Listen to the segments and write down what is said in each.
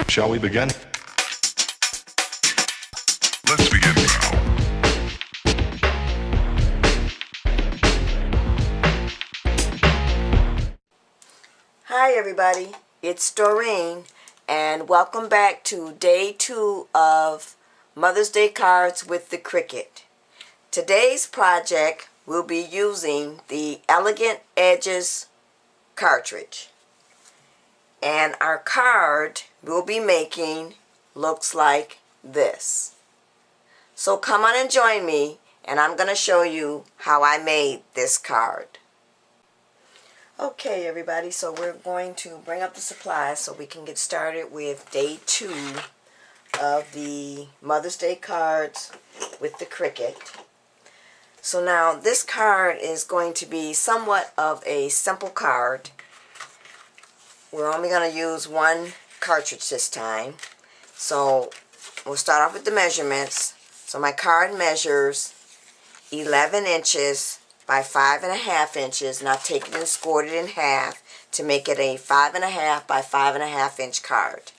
Shall we begin? Let's begin now. Hi everybody, it's Doreen and welcome back to day 2 of Mother's Day cards with the Cricut. Today's project will be using the Elegant Edges cartridge. And our card we'll be making looks like this. So come on and join me and I'm going to show you how I made this card. Okay everybody, so we're going to bring up the supplies so we can get started with day 2 of the Mother's Day cards with the Cricut. So now this card is going to be somewhat of a simple card. We're only going to use one cartridge this time. So we'll start off with the measurements. So my card measures 11 inches by 5.5 inches, and I've taken and scored it in half to make it a 5.5 by 5.5 inch card.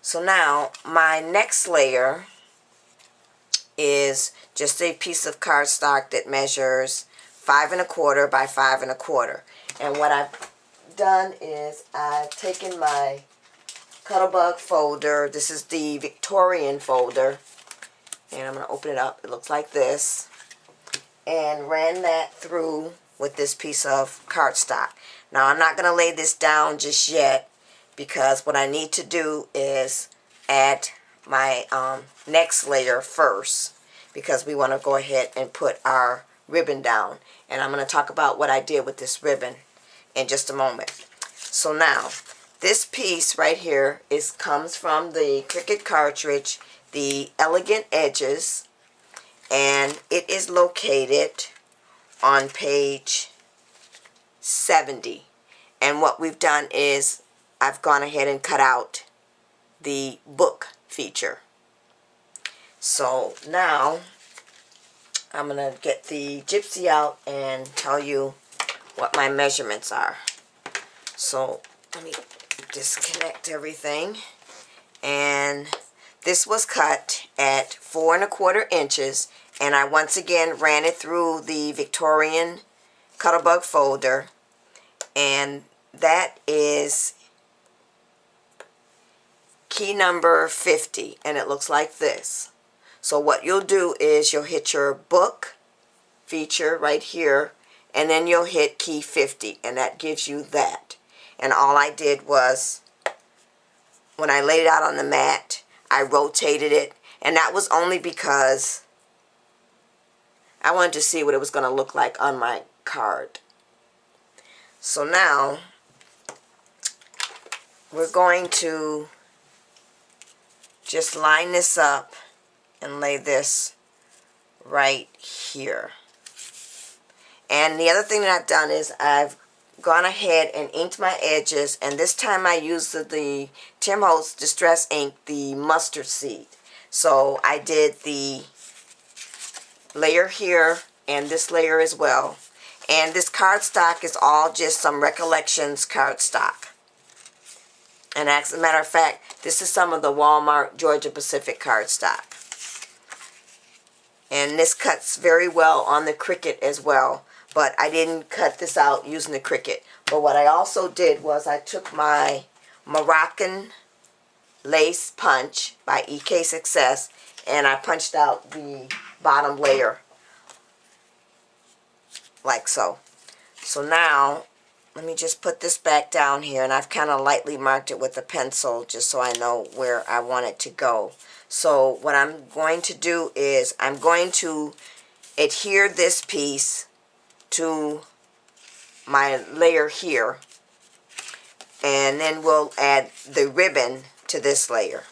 So now my next layer is just a piece of cardstock that measures 5.25 by 5.25. And what I've done is I've taken my Cuttlebug folder. This is the Victorian folder, and I'm going to open it up. It looks like this. And ran that through with this piece of cardstock. Now I'm not going to lay this down just yet because what I need to do is add my next layer first, because we want to go ahead and put our ribbon down. And I'm going to talk about what I did with this ribbon in just a moment. So now this piece right here comes from the Cricut cartridge, the Elegant Edges. And it is located on page 70. And what we've done is I've gone ahead and cut out the book feature. So now I'm going to get the Gypsy out and tell you what my measurements are. So let me disconnect everything. And this was cut at 4.25 inches, and I once again ran it through the Victorian Cuttlebug folder, and that is key number 50, and it looks like this. So what you'll do is you'll hit your book feature right here, and then you'll hit key 50, and that gives you that. And all I did was, when I laid it out on the mat, I rotated it, and that was only because I wanted to see what it was going to look like on my card. So now we're going to just line this up and lay this right here. And the other thing that I've done is I've gone ahead and inked my edges, and this time I used the Tim Holtz Distress Ink, the mustard seed. So I did the layer here and this layer as well. And this cardstock is all just some Recollections cardstock. And as a matter of fact, this is some of the Walmart Georgia Pacific cardstock. And this cuts very well on the Cricut as well. But I didn't cut this out using the Cricut. But what I also did was I took my Moroccan Lace Punch by EK Success, and I punched out the bottom layer like so. So now let me just put this back down here, and I've kind of lightly marked it with a pencil just so I know where I want it to go. So what I'm going to do is I'm going to adhere this piece to my layer here, and then we'll add the ribbon to this layer.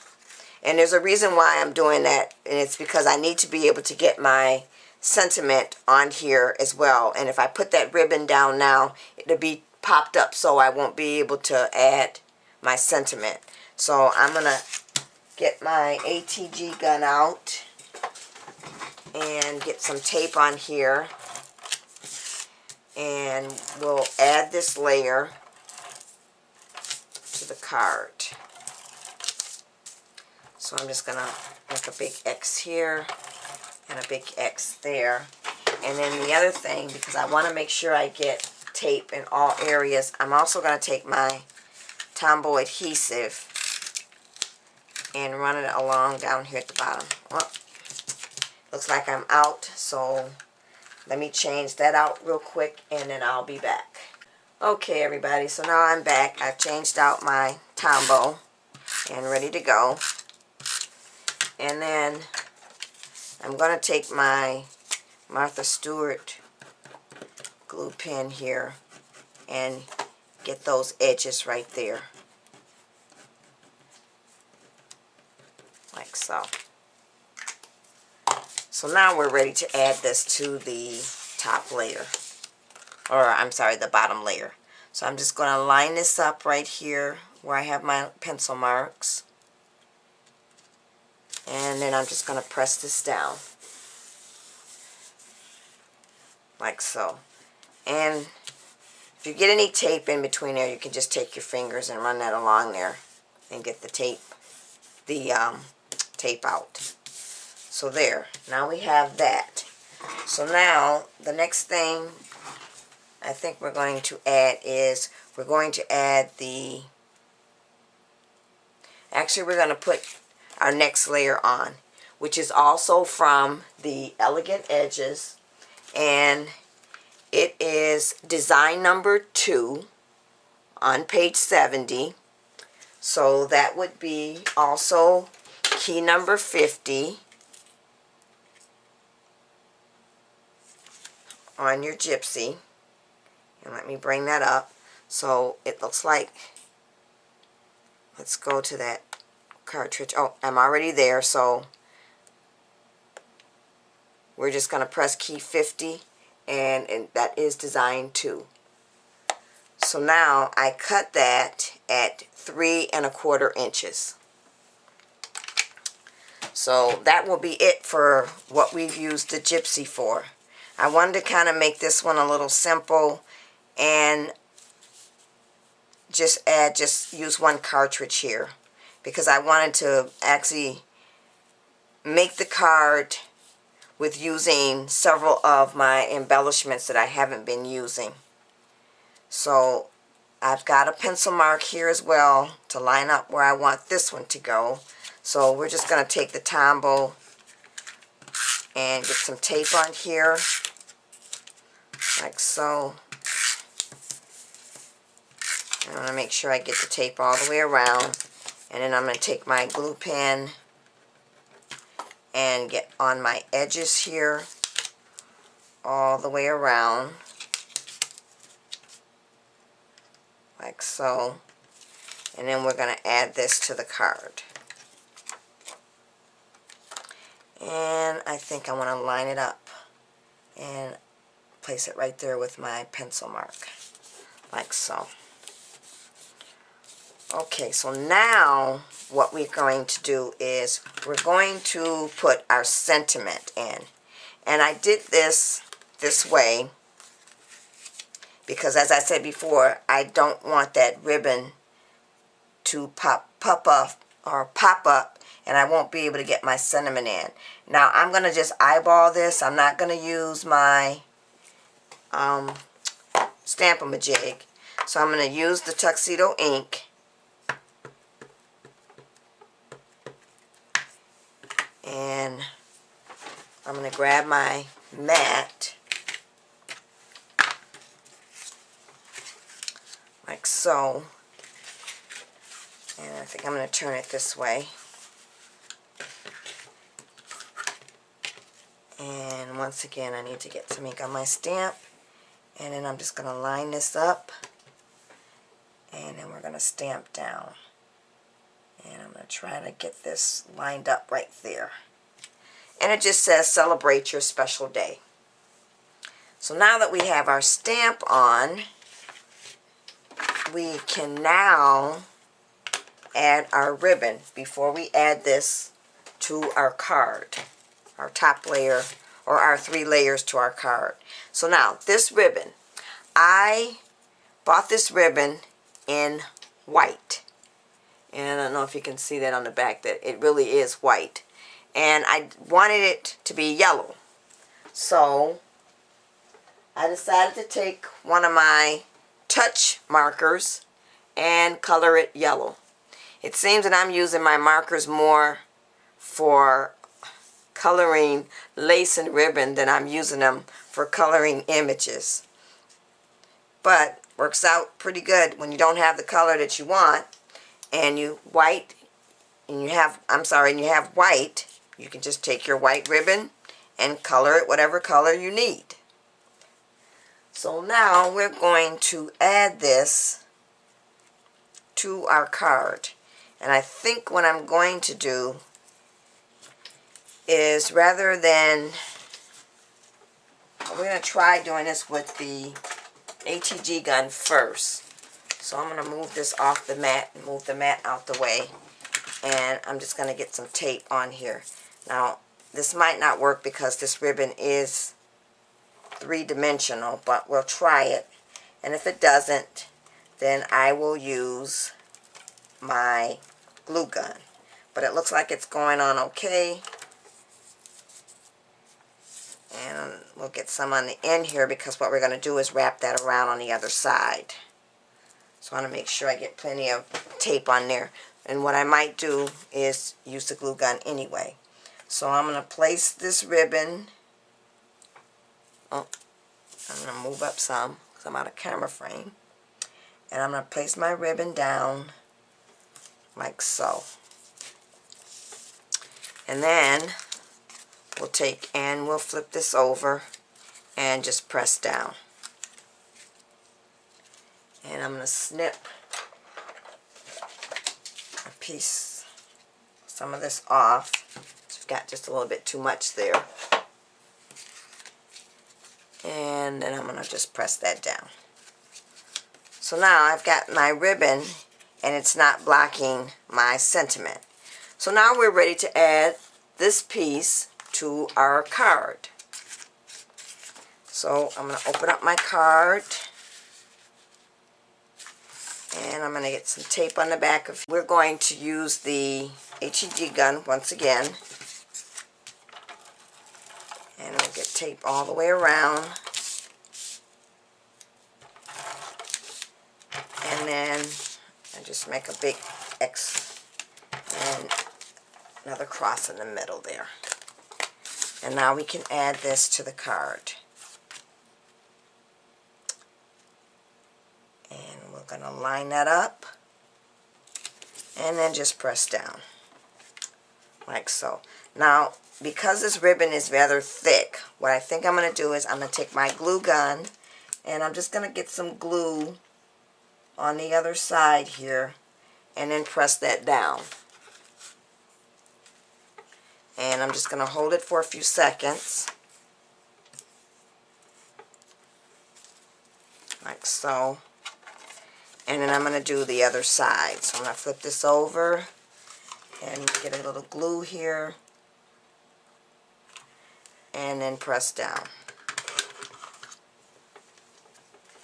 And there's a reason why I'm doing that, and it's because I need to be able to get my sentiment on here as well. And if I put that ribbon down now, it'll be popped up, so I won't be able to add my sentiment. So I'm gonna get my ATG gun out and get some tape on here, and we'll add this layer to the card. So I'm just gonna make a big X here and a big X there. And then the other thing, because I want to make sure I get tape in all areas, I'm also going to take my Tombow adhesive and run it along down here at the bottom. Well, looks like I'm out, so let me change that out real quick and then I'll be back. Okay everybody, so now I'm back. I've changed out my Tombow and ready to go. And then I'm going to take my Martha Stewart glue pen here and get those edges right there. Like so. So now we're ready to add this to the top layer. Or I'm sorry, the bottom layer. So I'm just going to line this up right here where I have my pencil marks. And then I'm just going to press this down. Like so. And if you get any tape in between there, you can just take your fingers and run that along there and get the tape out. So there, now we have that. So now the next thing I think we're going to add is we're going to add the, actually we're going to put our next layer on, which is also from the Elegant Edges, and it is design number 2 on page 70. So that would be also key number 50 on your gypsy. And let me bring that up. So it looks like, let's go to that cartridge. Oh, I'm already there, so we're just going to press key 50. And that is design 2. So now I cut that at 3 1/4 inches. So that will be it for what we've used the gypsy for. I wanted to kind of make this one a little simple and just use one cartridge here, because I wanted to actually make the card with using several of my embellishments that I haven't been using. So I've got a pencil mark here as well to line up where I want this one to go. So we're just going to take the Tombow and get some tape on here, like so. I'm going to make sure I get the tape all the way around, and then I'm going to take my glue pen and get on my edges here all the way around, like so. And then we're going to add this to the card. And I think I want to line it up and place it right there with my pencil mark, like so. Okay, so now what we're going to do is we're going to put our sentiment in. And I did this way because, as I said before, I don't want that ribbon to pop up and I won't be able to get my sentiment in. Now I'm going to just eyeball this. I'm not going to use my Stamp-A-Majig. So I'm going to use the Tuxedo ink. And I'm going to grab my mat, like so, and I think I'm going to turn it this way. And once again, I need to get some ink on my stamp, and then I'm just going to line this up, and then we're going to stamp down. And I'm going to try to get this lined up right there. And it just says, celebrate your special day. So now that we have our stamp on, we can now add our ribbon before we add this to our card, our top layer, or our 3 layers to our card. So now, this ribbon, I bought this ribbon in white. And I don't know if you can see that on the back, that it really is white. And I wanted it to be yellow. So I decided to take one of my touch markers and color it yellow. It seems that I'm using my markers more for coloring lace and ribbon than I'm using them for coloring images. But works out pretty good when you don't have the color that you want and you have white. You can just take your white ribbon and color it whatever color you need. So now we're going to add this to our card. And I think what I'm going to do is, rather than, we're going to try doing this with the ATG gun first. So I'm going to move this off the mat and move the mat out the way. And I'm just going to get some tape on here. Now, this might not work because this ribbon is three-dimensional, but we'll try it. And if it doesn't, then I will use my glue gun. But it looks like it's going on okay. And we'll get some on the end here, because what we're going to do is wrap that around on the other side. So I want to make sure I get plenty of tape on there. And what I might do is use the glue gun anyway. So I'm going to place this ribbon. Oh, I'm going to move up some because I'm out of camera frame. And I'm going to place my ribbon down like so. And then we'll take and we'll flip this over and just press down. And I'm going to snip a piece, some of this off. I've got just a little bit too much there. And then I'm going to just press that down. So now I've got my ribbon and it's not blocking my sentiment. So now we're ready to add this piece to our card. So I'm going to open up my card. And I'm going to get some tape on the back of. We're going to use the HEG gun once again. And we'll get tape all the way around. And then I just make a big X and another cross in the middle there. And now we can add this to the card. And we're going to line that up and then just press down like so. Now, because this ribbon is rather thick, what I think I'm going to do is I'm going to take my glue gun and I'm just going to get some glue on the other side here and then press that down. And I'm just going to hold it for a few seconds like so. And then I'm going to do the other side. So I'm going to flip this over and get a little glue here and then press down.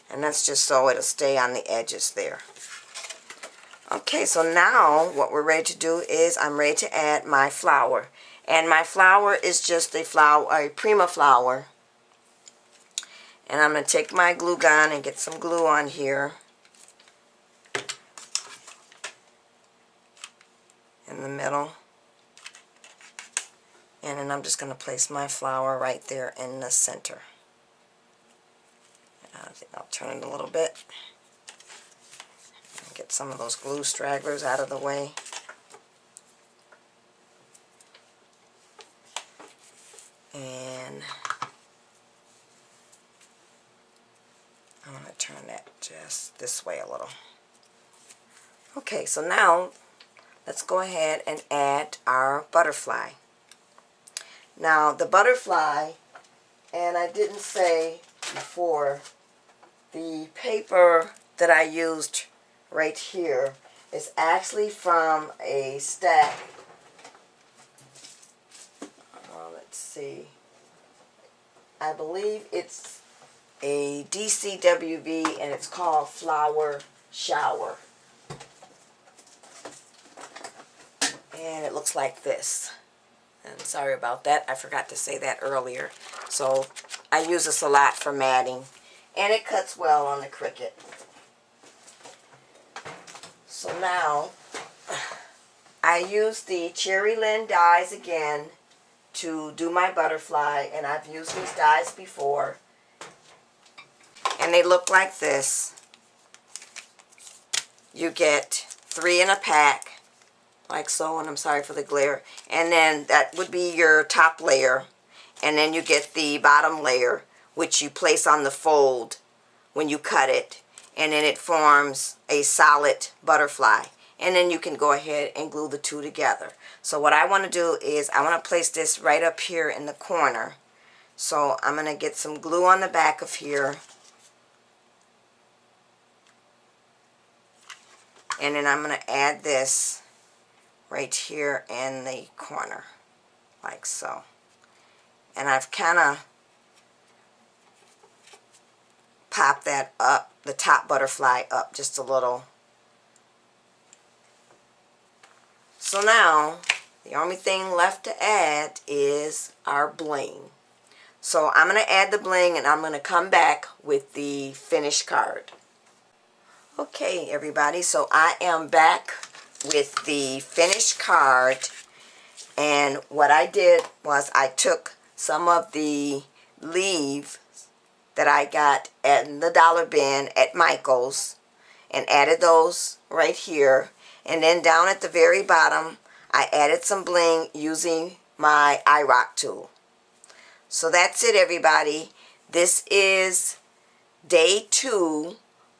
And that's just so it'll stay on the edges there. Okay, so now what we're ready to do is I'm ready to add my flower. And my flower is just a Prima flower. And I'm going to take my glue gun and get some glue on here. In the middle. And then I'm just going to place my flower right there in the center. I think I'll turn it a little bit. Get some of those glue stragglers out of the way. And I'm going to turn that just this way a little. Okay, so now let's go ahead and add our butterfly. Now the butterfly, and I didn't say before, the paper that I used right here is actually from a stack. Let's see. I believe it's a DCWV and it's called Flower Shower. And it looks like this. And sorry about that, I forgot to say that earlier. So I use this a lot for matting. And it cuts well on the Cricut. So now, I use the Cherry Lin dies again to do my butterfly. And I've used these dies before. And they look like this. You get 3 in a pack, like so, and I'm sorry for the glare. And then that would be your top layer. And then you get the bottom layer, which you place on the fold when you cut it. And then it forms a solid butterfly. And then you can go ahead and glue the two together. So what I want to do is I want to place this right up here in the corner. So I'm going to get some glue on the back of here. And then I'm going to add this right here in the corner, like so. And I've kind of popped that up, the top butterfly up just a little. So now, the only thing left to add is our bling. So I'm going to add the bling and I'm going to come back with the finished card. Okay, everybody, so I am back with the finished card, and what I did was I took some of the leaves that I got in the dollar bin at Michael's and added those right here, and then down at the very bottom I added some bling using my iRock tool. So that's it, everybody. This is day 2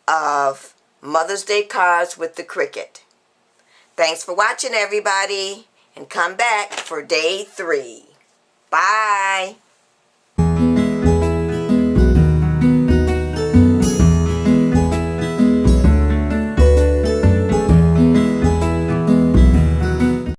of Mother's Day cards with the Cricut. Thanks for watching, everybody, and come back for day 3. Bye.